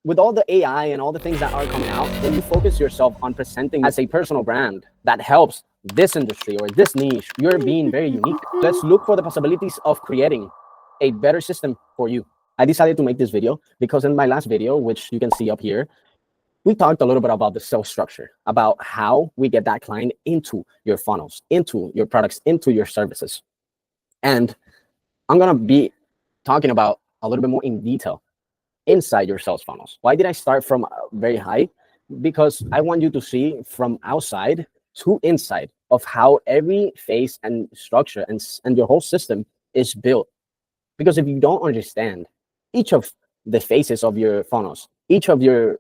with all the AI and all the things that are coming out, when you focus yourself on presenting as a personal brand that helps this industry or this niche, you're being very unique. Let's look for the possibilities of creating a better system for you. I decided to make this video because in my last video, which you can see up here, we talked a little bit about the sales structure, about how we get that client into your funnels, into your products, into your services. And I'm going to be talking about a little bit more in detail inside your sales funnels. Why did I start from very high? Because I want you to see from outside to inside of how every phase and structure and your whole system is built. Because if you don't understand each of the phases of your funnels, each of your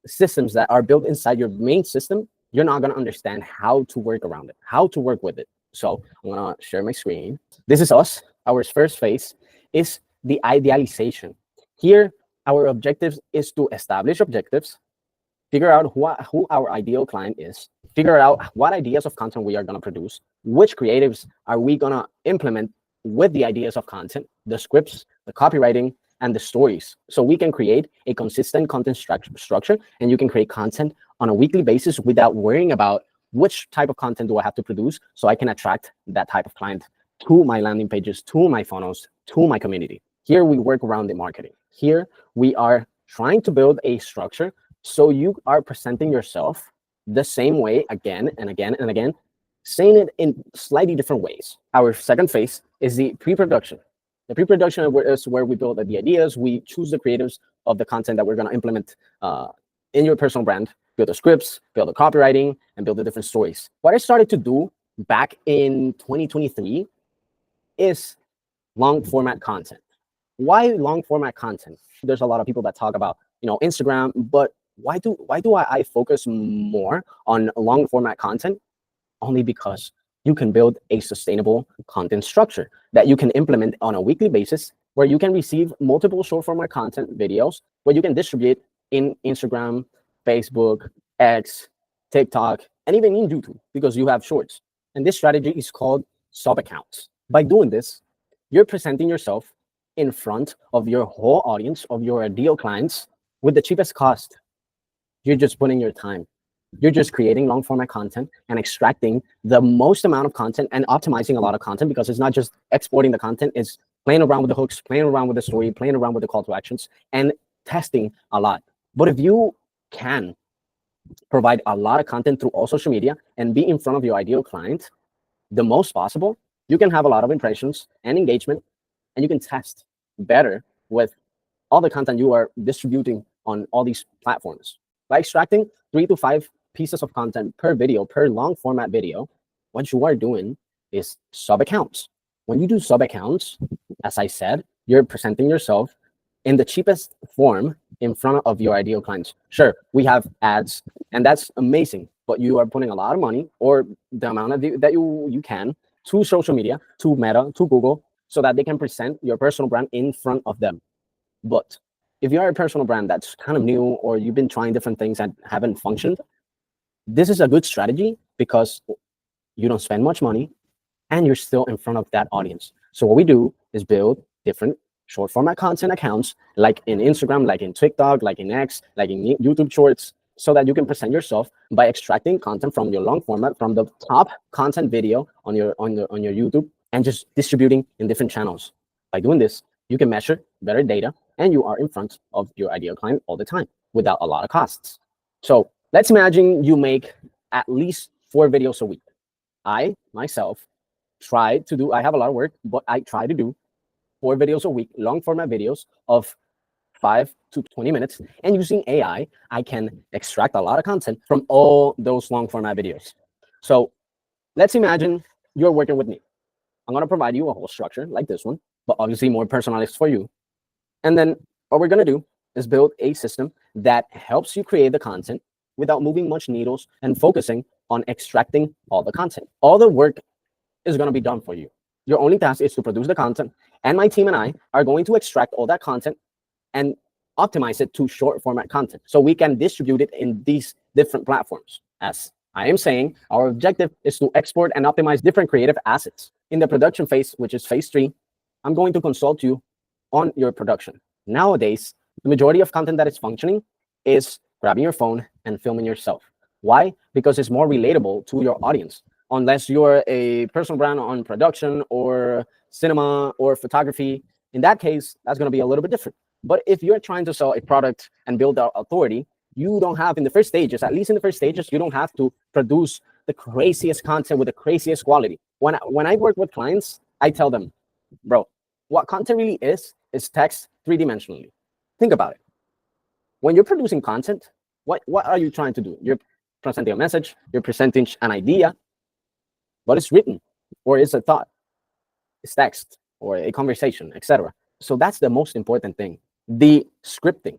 systems that are built inside your main system, you're not going to understand how to work around it, how to work with it. So I'm going to share my screen. This is us. Our first phase is the idealization. Here, our objective is to establish objectives, figure out who our ideal client is, figure out what ideas of content we are going to produce, which creatives are we going to implement with the ideas of content, the scripts, the copywriting, and the stories. So we can create a consistent content structure, and you can create content on a weekly basis without worrying about which type of content do I have to produce so I can attract that type of client to my landing pages, to my funnels, to my community. Here we work around the marketing. Here we are trying to build a structure so you are presenting yourself the same way again and again and again, saying it in slightly different ways. Our second phase is the pre-production. The pre-production is where we build the ideas, we choose the creatives of the content that we're going to implement in your personal brand, build the scripts, build the copywriting, and build the different stories. What I started to do back in 2023 is long format content. Why long format content? There's a lot of people that talk about, Instagram, but why do I focus more on long format content? Only because you can build a sustainable content structure that you can implement on a weekly basis, where you can receive multiple short format content videos, where you can distribute in Instagram, Facebook, X, TikTok, and even in YouTube, because you have shorts. And this strategy is called sub accounts. By doing this, you're presenting yourself in front of your whole audience, of your ideal clients, with the cheapest cost. You're just putting your time. You're just creating long format content and extracting the most amount of content and optimizing a lot of content, because it's not just exporting the content, it's playing around with the hooks, playing around with the story, playing around with the call to actions, and testing a lot. But if you can provide a lot of content through all social media and be in front of your ideal client the most possible, you can have a lot of impressions and engagement, and you can test better with all the content you are distributing on all these platforms. By extracting 3 to 5 pieces of content per video, per long format video, what you are doing is sub accounts. When you do sub accounts, as I said, you're presenting yourself in the cheapest form in front of your ideal clients. Sure, we have ads, and that's amazing, but you are putting a lot of money, or the amount of that you can, to social media, to Meta, to Google, so that they can present your personal brand in front of them. But if you are a personal brand that's kind of new, or you've been trying different things that haven't functioned, this is a good strategy because you don't spend much money and you're still in front of that audience. So what we do is build different short format content accounts, like in Instagram, like in TikTok, like in X, like in YouTube Shorts, so that you can present yourself by extracting content from your long format, from the top content video on your YouTube, and just distributing in different channels. By doing this, you can measure better data, and you are in front of your ideal client all the time without a lot of costs. So let's imagine you make at least 4 videos a week. I, myself, I have a lot of work, but I try to do 4 videos a week, long format videos of 5 to 20 minutes. And using AI, I can extract a lot of content from all those long format videos. So let's imagine you're working with me. I'm going to provide you a whole structure like this one, but obviously more personalized for you. And then what we're going to do is build a system that helps you create the content without moving much needles and focusing on extracting all the content. All the work is going to be done for you. Your only task is to produce the content, and my team and I are going to extract all that content and optimize it to short format content so we can distribute it in these different platforms. As I am saying, our objective is to export and optimize different creative assets. In the production phase, which is phase 3, I'm going to consult you on your production. Nowadays, The majority of content that is functioning is grabbing your phone and filming yourself. Why? Because it's more relatable to your audience. Unless you're a personal brand on production or cinema or photography, in that case, that's going to be a little bit different. But if you're trying to sell a product and build our authority, you don't have, in the first stages, at least in the first stages, you don't have to produce the craziest content with the craziest quality. When I work with clients, I tell them, bro, what content really is text three-dimensionally. Think about it. When you're producing content, what are you trying to do? You're presenting a message, you're presenting an idea, but it's written, or it's a thought, it's text, or a conversation, etc. So that's the most important thing. The scripting,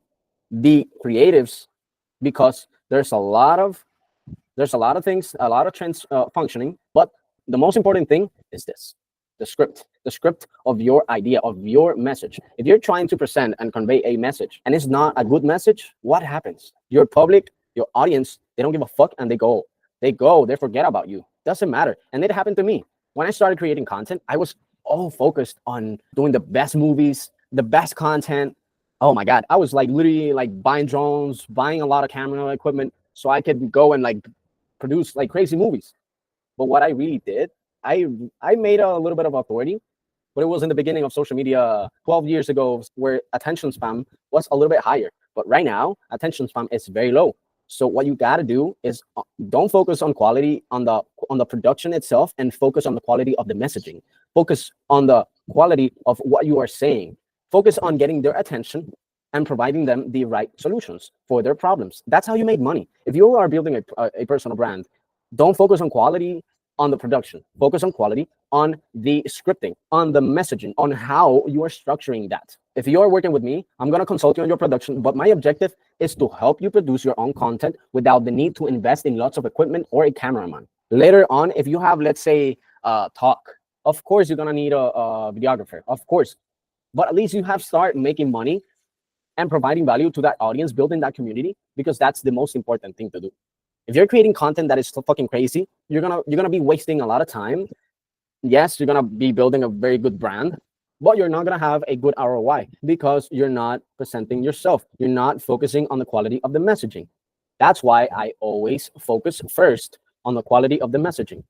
the creatives, because there's a lot of things, a lot of trends functioning, but the most important thing is this: the script of your idea, of your message. If you're trying to present and convey a message and it's not a good message, what happens? Your public, your audience, they don't give a fuck, and they forget about you. Doesn't matter. And it happened to me. When I started creating content, I was all focused on doing the best movies, the best content. Oh my God, I was like literally like buying drones, buying a lot of camera equipment so I could go and like produce like crazy movies. But what I really did, I made a little bit of authority, but it was in the beginning of social media 12 years ago, where attention span was a little bit higher. But right now, attention span is very low. So what you got to do is don't focus on quality on the production itself, and focus on the quality of the messaging. Focus on the quality of what you are saying. Focus on getting their attention and providing them the right solutions for their problems. That's how you make money. If you are building a personal brand, don't focus on quality on the production. Focus on quality on the scripting, on the messaging, on how you are structuring that. If you are working with me, I'm going to consult you on your production, but my objective is to help you produce your own content without the need to invest in lots of equipment or a cameraman. Later on, if you have, let's say, a talk, of course, you're going to need a videographer, of course. But at least you have started making money and providing value to that audience, building that community, because that's the most important thing to do. If you're creating content that is so fucking crazy, you're gonna be wasting a lot of time. Yes, you're gonna be building a very good brand, but you're not gonna have a good ROI because you're not presenting yourself. You're not focusing on the quality of the messaging. That's why I always focus first on the quality of the messaging.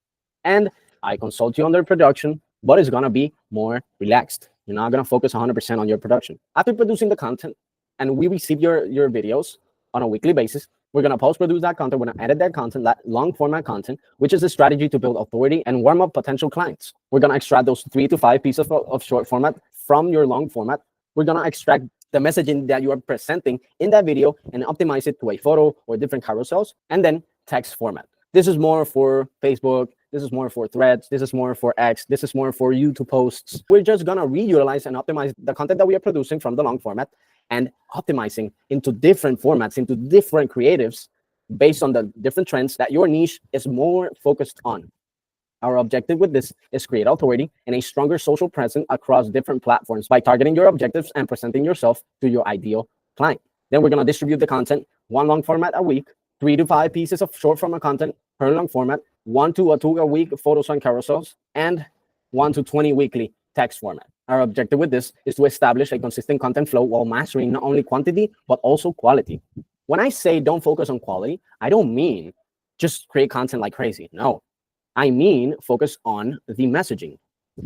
And I consult you on the production, but it's gonna be more relaxed. You're not gonna focus 100% on your production. After producing the content, and we receive your videos on a weekly basis, we're going to post-produce that content. We're going to edit that content, that long-format content, which is a strategy to build authority and warm up potential clients. We're going to extract those 3 to 5 pieces of short format from your long format. We're going to extract the messaging that you are presenting in that video and optimize it to a photo or different carousels, and then text format. This is more for Facebook. This is more for Threads. This is more for X. This is more for YouTube posts. We're just going to reutilize and optimize the content that we are producing from the long format and optimizing into different formats, into different creatives based on the different trends that your niche is more focused on. Our objective with this is create authority and a stronger social presence across different platforms by targeting your objectives and presenting yourself to your ideal client. Then we're going to distribute the content, 1 long format a week, 3 to 5 pieces of short format content per long format, 1 to 2 a week photos and carousels, and 1 to 20 weekly text format. Our objective with this is to establish a consistent content flow while mastering not only quantity, but also quality. When I say don't focus on quality, I don't mean just create content like crazy. No, I mean focus on the messaging.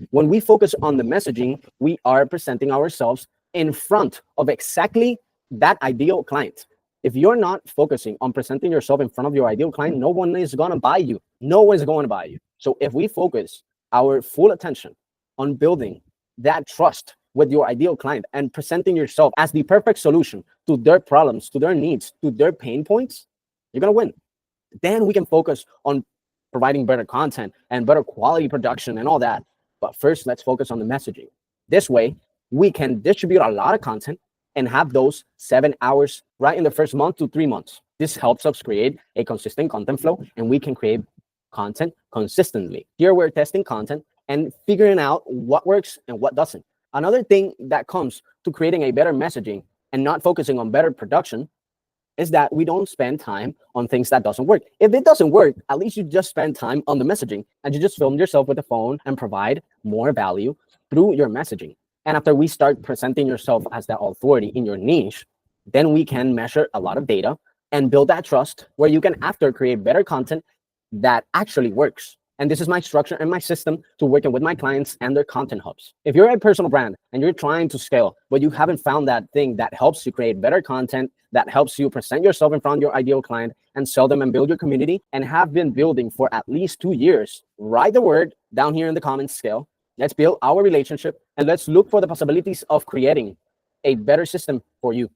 When we focus on the messaging, we are presenting ourselves in front of exactly that ideal client. If you're not focusing on presenting yourself in front of your ideal client, no one is going to buy you. No one is going to buy you. So if we focus our full attention on building that trust with your ideal client and presenting yourself as the perfect solution to their problems, to their needs, to their pain points, you're going to win. Then we can focus on providing better content and better quality production and all that. But first, let's focus on the messaging. This way, we can distribute a lot of content and have those 7 hours right in the first month to 3 months. This helps us create a consistent content flow, and we can create content consistently. Here, we're testing content and figuring out what works and what doesn't. Another thing that comes to creating a better messaging and not focusing on better production is that we don't spend time on things that doesn't work. If it doesn't work, at least you just spend time on the messaging and you just film yourself with the phone and provide more value through your messaging. And after we start presenting yourself as the authority in your niche, Then we can measure a lot of data and build that trust where you can after create better content that actually works. And this is my structure and my system to working with my clients and their content hubs. If you're a personal brand and you're trying to scale, but you haven't found that thing that helps you create better content, that helps you present yourself in front of your ideal client and sell them and build your community, and have been building for at least 2 years, write the word down here in the comments scale. Let's build our relationship and let's look for the possibilities of creating a better system for you.